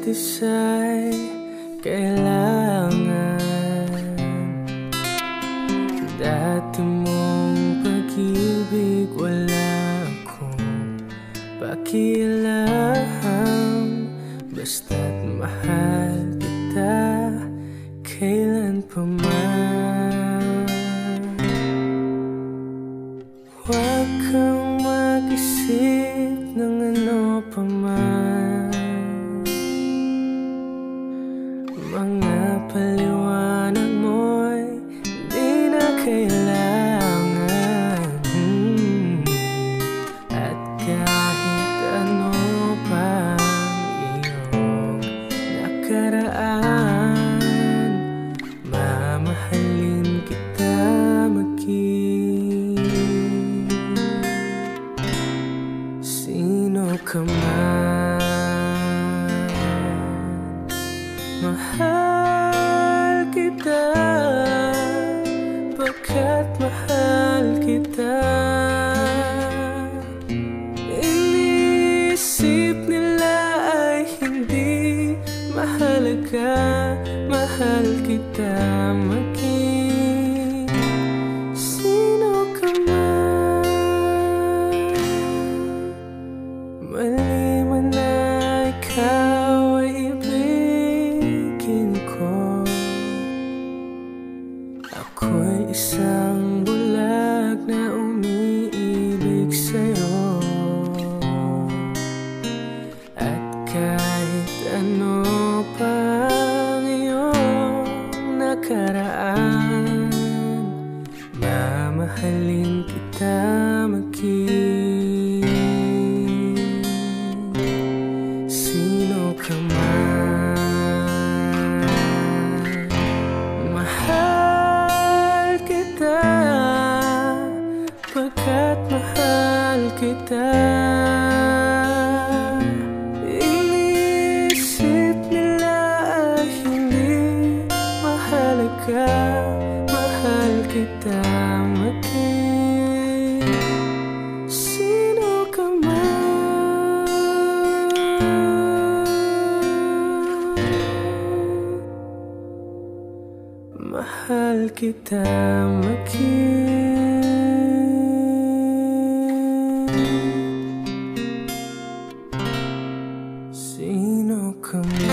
isa't isa'y kailangan. Dati mong pag-ibig wala akong pakialam, basta't mahal kita kailan pa man. Huwag kang mag-isip ng ano pa man, mga paliwanag mo'y di na kailangan. At kahit ano pang iyong nakaraan, mamahalin kita maging sino ka man. Mahal kita pagkat mahal kita. Inisip nila ay hindi mahalaga, mahal kita maging sino ka man. Mali man na ikaw ay ibigin ko, ako'y isang bulag na umiibig sa'yo. At kahit ano pa ang iyong nakaraan, mamahalin kita maging sino ka man. Mahal kita pagkat mahal kita. Inisip nila ay hindi mahalaga, mahal kita maging sino ka man. Mahal kita maging sino ka man.